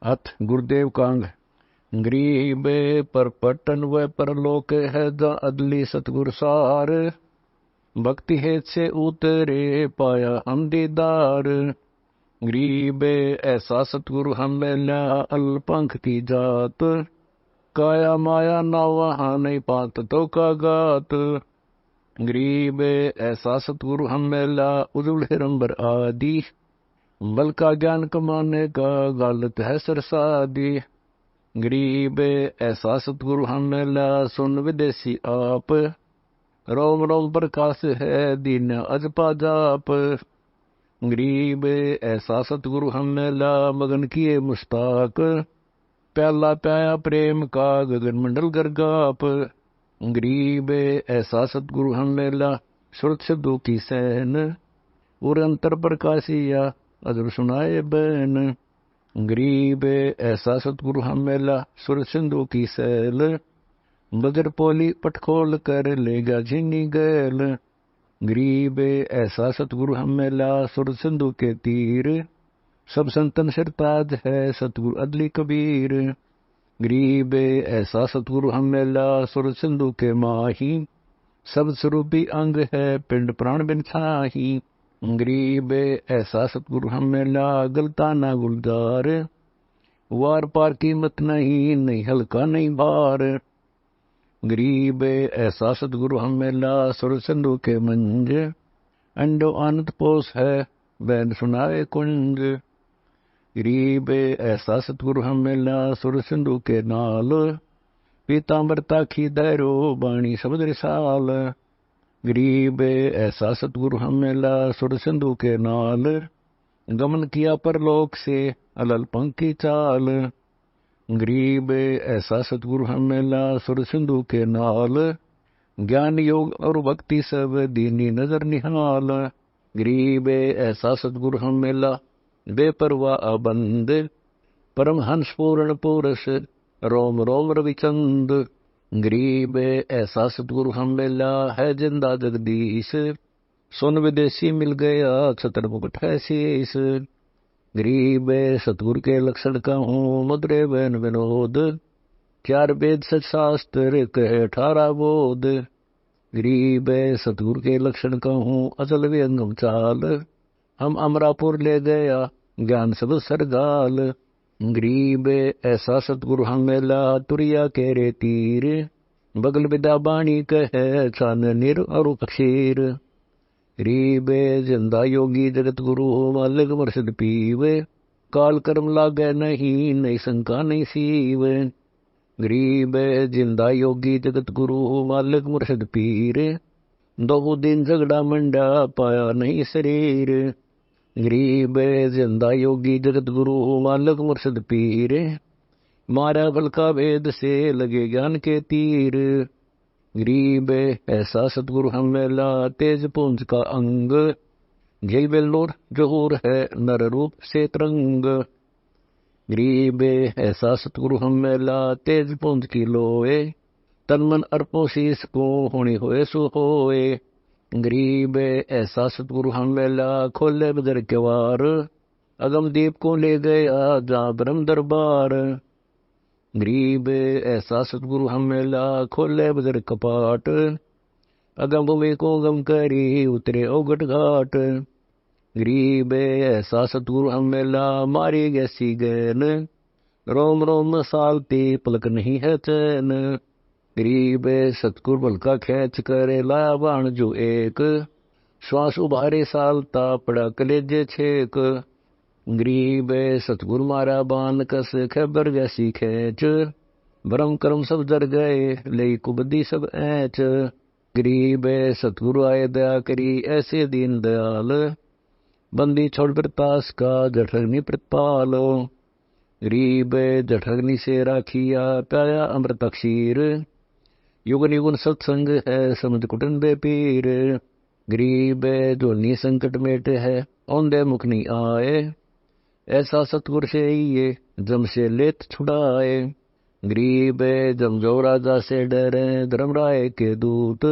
अथ गुरुदेव कांग गरीब पर पटन व परलोक है द अदली सतगुर सार। भक्ति हेत से उतरे पाया हम दीदार। गरीब ऐसा सतगुरु हम मिला अल्पंख की जात। काया माया ना वहाँ नहीं पात तो का गात। गरीब ऐसा सतगुरु हम मिला उजुल हिरंबर आदि। बल का ज्ञान कमाने का गलत है सरसादी। गरीब ऐसा सतगुरु हम मिला सुन विदेशी आप। रोम रोम प्रकाश है दीन अजपा जाप। गरीब ऐसा सतगुरु हम मिला मगन किए मुस्ताक। प्याला प्याया प्रेम का गगन मंडल गरगाप। गरीब ऐसा सतगुरु हम मिला सुरत शब्दों की सहन। और अंतर प्रकाशिया अजर सुनाए बैन। गरीब ऐसा सतगुरु हम मिला सुर सिंधु की सैल। बजर पोली पटखोल कर लेगा झीनी गैल। गरीब ऐसा सतगुरु हम मिला सुर सिंधु के तीर। सब संतन सिरताज है सतगुरु अदली कबीर। गरीब ऐसा सतगुरु हम मिला सुर सिंधु के माही। सब स्वरूपी अंग है पिंड प्राण बिन छाही। गरीब ऐसा सतगुरु हम मिला गलताना गुलजार। वार पार कीमत नहीं नहीं हल्का नहीं भार। गरीब ऐसा सतगुरु हम मिला सुर सिंधु के मंज। अंडो आनंद पोष है बैन सुनाए कुंज। गरीब ऐसा सतगुरु हम मिला सुर सिंधु के नाल। पीतांबर ताखी दैरो बाणी शब्द रिसाल। गरीब ऐसा सतगुरु हम मिला सुर सिंधु के नाल। गमन किया परलोक से अलल पंखी चाल। गरीब ऐसा सतगुरु हम मिला सुर सिंधु के नाल। ज्ञान योग और भक्ति सब दीनी नजर निहाल। गरीब ऐसा सतगुरु हम मिला बेपरवाह अबंद। परम हंस पूर्ण पुरुष रोम रोम रविचंद। गरीब ऐसा सतगुरु हम मिला है जिंदा जगदीश। सुन विदेशी मिल गया छतर मुकुट है शीश। गरीब सतगुरु के लक्षण कहूँ मुद्रे बैन विनोद। चार वेद सच शास्त्र कहे 18 बोध। गरीब सतगुरु के लक्षण कहूँ अचल व्यंगम चाल। हम अमरापुर ले गया ज्ञान सब सरगाल। गरीब ऐसा सतगुरु हम मिला तुरिया के रे तीर। बगल विदा बाणी कहे छान निर और अक्षीर। गरीब जिंदा योगी जगत गुरु मालिक मुर्शिद पीवे। काल कर्म लागे नहीं नहीं शंका नहीं सीव। गरीब जिंदा योगी जगत गुरु मालिक मुर्शिद पीर। दो दिन झगड़ा मंडा पाया नहीं शरीर। गरीब जिंदा योगी जगत गुरु मालिक मुर्शिद पीर। मारा बल का वेद से लगे ज्ञान के तीर। गरीब ऐसा सतगुरु हम मिला तेज पुंज का अंग। जय बेल्लोर जोहर है नर रूप से तरंग। गरीब ऐसा सतगुरु हम मिला तेज पुंज की लोए। तन मन अर्पो शीस को होनी होए सो होए। गरीब ऐसा सतगुरु हम मिला खोले बदर के वार। अगम दीप को ले गया जा ब्रह्म दरबार। गरीब ऐसा सतगुरु हम मिला खोले बदर कपाट। अगम भूमि को गम करी उतरे ओगट घाट। गरीब ऐसा सतगुरु हम मिला मारी गैसी गैन। रोम रोम सालती पलक नहीं है चैन। गरीब सतगुरु बल का खेच करे लाया बाण जो एक। श्वास उभारे सालता पड़ा कलेजे छेक। गरीब सतगुरु मारा बान कस खबर जैसी खेच। भरम कर्म सब जर गए ले कुबदी सब ऐच। गरीब सतगुरु आए दया करी ऐसे दीन दयाल। बंदी छोड़ प्रतास का जठरग्नि प्रतिपालो। गरीब जठरग्नि से राखिया प्याया अमृत क्षीर। युगन युगन सत्संग है समझ कुटन बे पीर। गरीब जोलनी संकट मेट है औंधे मुख नहीं आए। ऐसा सतगुर से ये जम से लेत छुड़ाए। गरीब जम जो राजा से डरे धर्मराय के दूत।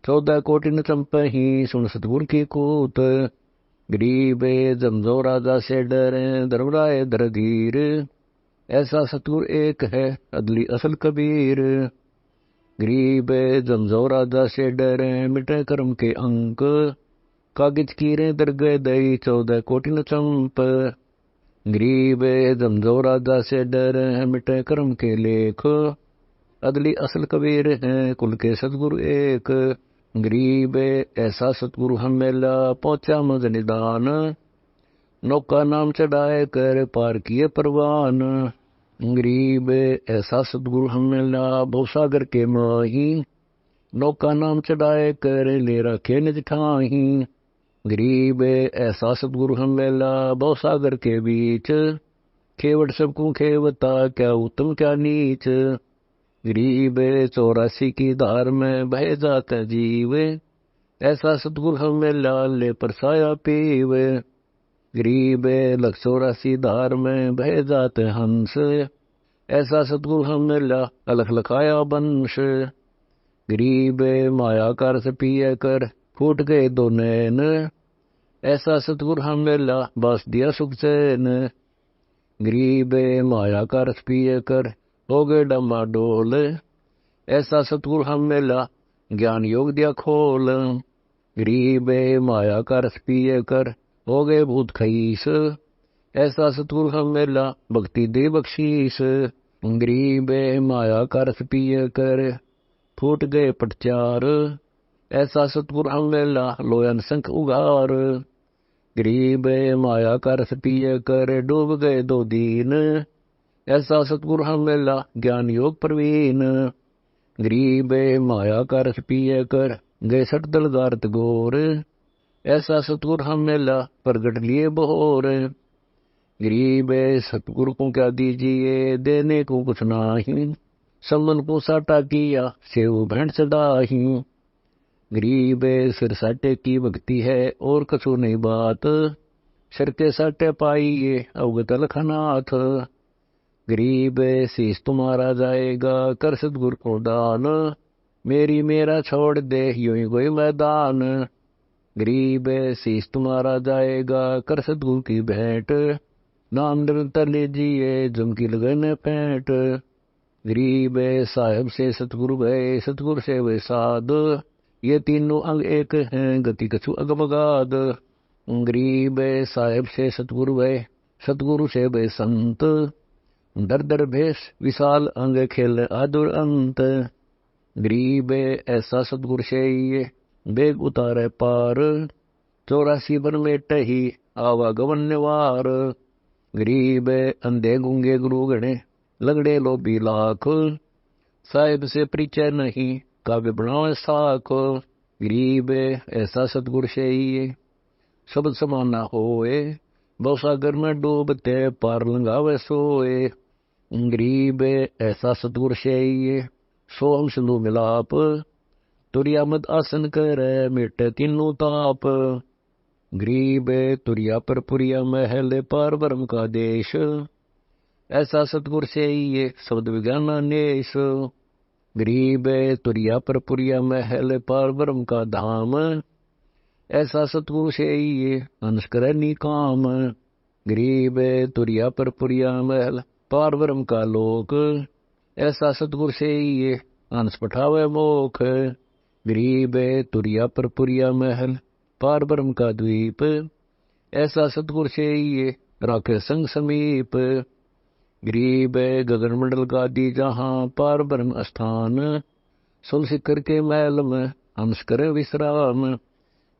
14 कोटि न चंपही सुन सतगुर की कूत। गरीब जमजो राजा से डरे धर्मराय धीर, ऐसा सतगुरु एक है अदली असल कबीर। गरीब जमजो राजा से डरे मिटे कर्म के अंक, कागज कीरे दरगह दई 14 कोटि न चंप। गरीब जमजो राजा से डरे मिटे कर्म के लेख, अदली असल कबीर है कुल के सतगुरु एक। गरीब ऐसा सतगुरु हम मेला पहुंचा मज निदान, नौका नाम चढ़ाए कर पार किए परवान। गरीब ऐसा सतगुरु हम मेला भवसागर के माही, नौका नाम चढ़ाए कर ले रखे निज ठाही। गरीब ऐसा सतगुरु हम मेला भवसागर के बीच, खेवट सबको खेवता क्या उत्तम क्या नीच। गरीब 84 की धार में बह जाते जीव, ऐसा सतगुरु हम मेला ले परसाया पीव। गरीब 184 धार में बह जाते हंस, ऐसा सतगुरु हम मेला अलख लखाया वंश। गरीब माया का रस पिए कर फूट गए दो नैन, ऐसा सतगुरु हम मेला बस दिया सुख चैन। गरीब माया का रस पिए कर हो गए डमाडोल, ऐसा सतगुरु हम मेला ज्ञान योग दिया खोल। गरीब माया का रस पिए कर हो गए भूत खईस, ऐसा सतगुरु हम मेला भक्ति दे बख्शीस। गरीब माया का रस पिए कर फूट गए पटचार, ऐसा सतगुरु हम मेला लोयन संख उगार। गरीब माया का रस पिए कर डूब गए दो दीन, ऐसा सतगुरु हम मेला ज्ञान योग प्रवीण। गरीब माया का रस पिए कर गए सट दलगारत गोर, ऐसा सतगुरु हम मेला प्रगट लिए बहोर। गरीब सतगुरु को क्या दीजिए देने को कुछ नाही, समन को साटा किया सेव भेंट चढ़ाही। गरीब सिर साटे की भक्ति है और कछु नहीं बात, सिर के साटे पाइए अवगत लखनाथ। गरीब शीश तुम्हारा जाएगा कर सतगुरु को दान, मेरी मेरा छोड़ दे यूं ही कोई मैदान। गरीब शीश तुम्हारा जाएगा कर सतगुरु की भेंट, नाम निरंतर लीजिए झुमकी लगने पैंट। गरीब साहेब से सतगुरु गए सतगुरु से वे साध, ये तीनों अंग एक हैं गति कछु अगमगाद। गरीब साहेब से सतगुरु गए सतगुरु से वे संत, दर दर भेष विशाल अंग खेल आदुर अंत। गरीब ऐसा सतगुरु से ये बेग उतारे पार, 84 बन में टही आवागमन निवार। गरीब अंधे गूंगे गुरु गणे लगड़े लोभी लाख, साहिब से परिचय नहीं काव्य बनावे साख। गरीब ऐसा सतगुरु से ये शब्द समाना होए, भवसागर में डूबते पार लंगावे सोए। गरीब ऐसा सतगुरु से ये सोहम सिंधु मिलाप, तुरिया मत आसन करे मिटे तीनों ताप। गरीब तुरिया पर पुरिया महल पार ब्रह्म का देश, ऐसा सतगुरु से ये शब्द विज्ञानेश। गरीब तुरिया पर पुरिया महल पार ब्रह्म का धाम, ऐसा सतगुरु से ये अंश करे निकाम। गरीब तुरिया पर पुरिया महल पार ब्रह्म का लोक, ऐसा सतगुरु से ये अंश पठावे मोख। गरीब तुरिया पर पुरिया महल पार ब्रह्म का द्वीप, ऐसा सतगुरु से ये राखे संग समीप। गरीब गगन मंडल का दी जहाँ पार ब्रह्म स्थान, सुल शिखर के महल में हंस करे विश्राम।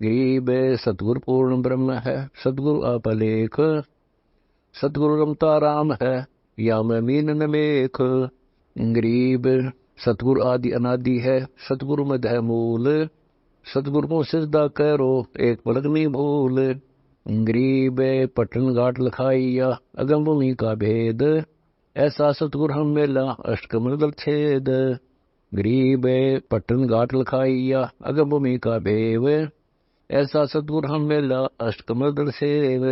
गरीब सतगुरु पूर्ण ब्रह्म है सतगुरु अपलेख, सतगुरु रमता राम है या मैं मीन न मेख। गरीब सतगुरु आदि अनादि है सतगुरु मध्य है मूल, सतगुरु को सिजदा करो एक पलक नहीं भूल। गरीब पटन घाट लखाइया अगम भूमि का भेद, ऐसा सतगुरु हम मेला अष्टकमल दल छेद। गरीब पटन घाट लखाइया अगम भूमि का भेव, ऐसा सतगुरु हम मेला अष्टकमल दल सेव।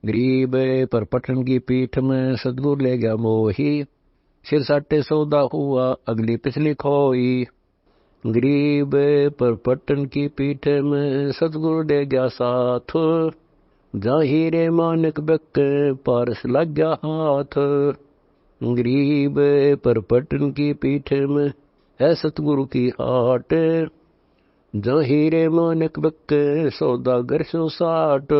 गरीब पर पटन की पीठ में सतगुरु ले गया मोही, सिर साटे सौदा हुआ अगली पिछली खोई। गरीब पर पट्टन की पीठ में सतगुरु दे गया साथ, जाहिरे मानक बक पारस लग गया हाथ। गरीब पर पट्टन की पीठ में है सतगुरु की हाट, जाहिरे मानक बक सौदागर सो साठ।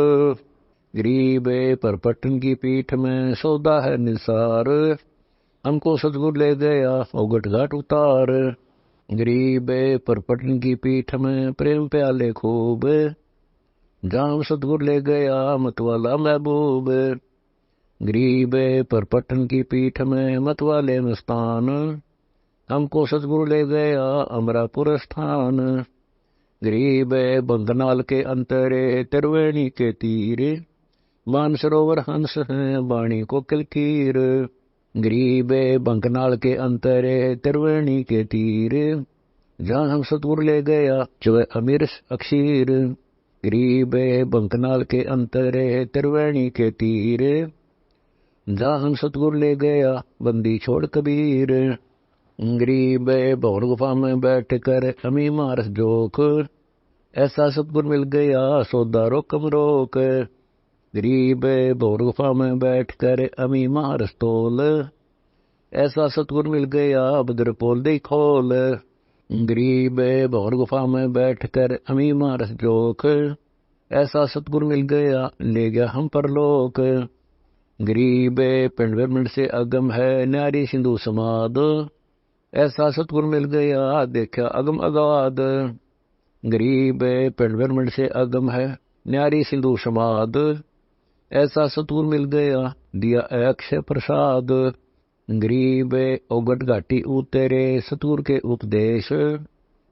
गरीब पर पट्टन की पीठ में सौदा है निसार, हमको सतगुरु ले गया ओगट घाट उतार। गरीब पर पट्टन की पीठ में प्रेम प्याले खूब, जाम सतगुरु ले गया मतवाला महबूब। गरीब पर पट्टन की पीठ में मतवाले मस्तान, हमको सतगुरु ले गया अमरापुर स्थान। गरीब बंगनाल के अंतरे त्रिवेणी के तीर, मानसरोवर हंस है वाणी को किलकीर। गरीब बंकनाल के अंतरे त्रिवेणी के तीर, जहाँ हम सतगुरु ले गया जो अमीर अक्षीर। गरीब बंकनाल के अंतरे त्रिवेणी के तीर, जहाँ हम सतगुरु ले गया बंदी छोड़ कबीर। गरीब भौर गुफा में बैठ कर अमी मारस जोक, ऐसा सतगुरु मिल गया सौदा रोकम रोक। गरीब भौर गुफा में बैठ कर अमी मारस तोल, ऐसा सतगुरु मिल गया बदर पोल दे खोल। गरीब भौर गुफा में बैठ कर अमी मारस जोक, ऐसा सतगुरु मिल गया ले गया हम परलोक। गरीब पिंड ब्रह्मंड से अगम है न्यारी सिंधु समाद, ऐसा सतगुरु मिल गया देखा अगम अगाध। गरीब पिंड ब्रह्मंड से अगम है न्यारी सिंधु समाद, ऐसा सतगुरु मिल गया दिया अक्षय प्रसाद। गरीब ओगट घाटी उतरे सतगुरु के उपदेश,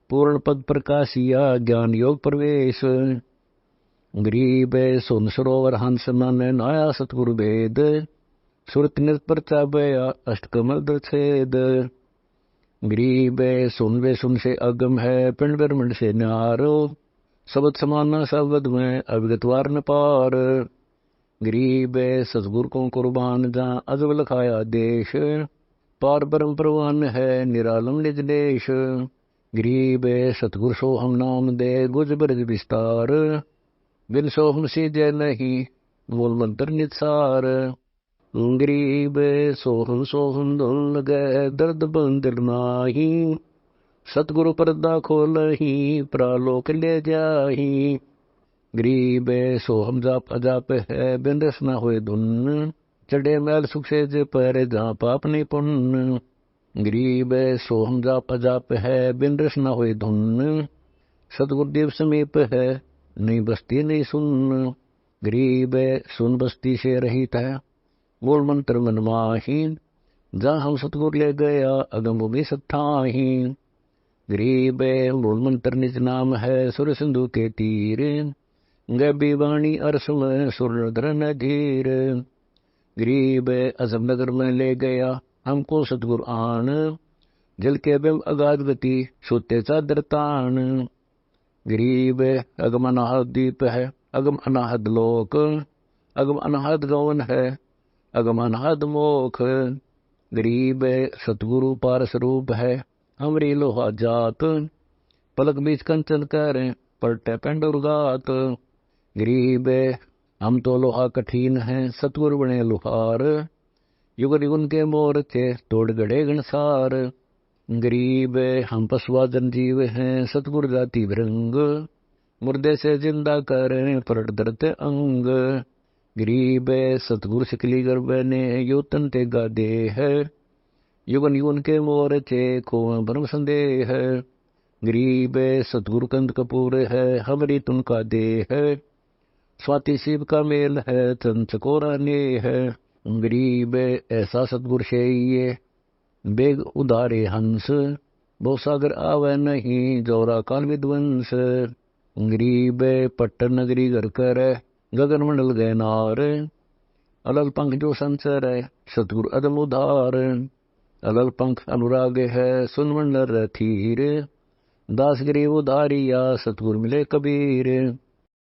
पूर्ण पद प्रकाशिया ज्ञान योग प्रवेश। गरीब सुन सरोवर हंस मन नाया सतगुरु वेद, सुरत नित परचा बया अष्टकमल दछेद। गरीब सुन वे सुन से अगम है पिंड ब्रह्मंड से न्यारो, सबद समाना शब्द में अविगतवार न पार। गरीब सतगुरु को कुर्बान जहाँ अजब लखाया देश, पार ब्रह्म प्रवान है निरालम निज देश। गरीब सतगुरु सोहम नाम दे गुज ब्रज विस्तार, बिन सोहम सीजे नहीं मूल मंत्र निसार। गरीब सोहम सोहम धुन गए दर्द बंदिल नाही, सतगुरु पर्दा खोलही प्रालोक ले जाही। गरीब सोहम जाप अजाप है बिन रस न होए धुन, चढ़े मैल सुख से पर जहाँ पाप नहीं पुण्य। गरीब सोहम जाप अजाप है बिन रस न होए धुन, सतगुरुदेव समीप है नहीं बस्ती नहीं सुन। गरीब सुन बस्ती से रहित है मूल मंत्र मन माहीन, जहाँ हम सतगुरु ले गया अगम भूमि सत्ताहीन। गरीब मूल मंत्र निज नाम है सुर सिंधु के तीर, गैबी वाणी अरस में सुरधर नधीर। गरीब अजम नगर में ले गया हमको सतगुरु आन, जल के बिम अगाध गति सोते चादर तान। गरीब अगम अनाहद दीप है अगम अनाहद लोक, अगम अनाहद गवन है अगम अनाहद मोख। गरीब सतगुरु पारस रूप है हमरी लोहा जात, पलक बीच कंचन करें पलटे पेंडुर गात। गरीब हम तो लोहा कठिन है सतगुरु बने लुहार, युग युगन के मोर्चे तोड़ गड़े गणसार। गरीब हम पशुआ जनजीव हैं सतगुरु जाति भृंग, मुर्दे से जिंदा करें पलट धरते अंग। गरीब सतगुरु शिकली गर्भ ने योतन ते गादे है, युगन युगन के मोर्चे को भ्रम संदेह। गरीब सतगुरु कंद कपूर है हमरी तुनका दे है, स्वाति शिव का मेल है चंच कोरा ने है। गरीब ऐसा सतगुरु से ये बेग उदारे हंस, बहु सागर आवे नहीं जोरा काल विध्वंस। गरीब पट्टन नगरी घर कर गगन मंडल गए नार, अलल पंख जो संसर है सतगुरु अदम उधार। अलल पंख अनुराग है सुन मंडल रथीर, दास गरीब उधारिया सतगुरु मिले कबीर।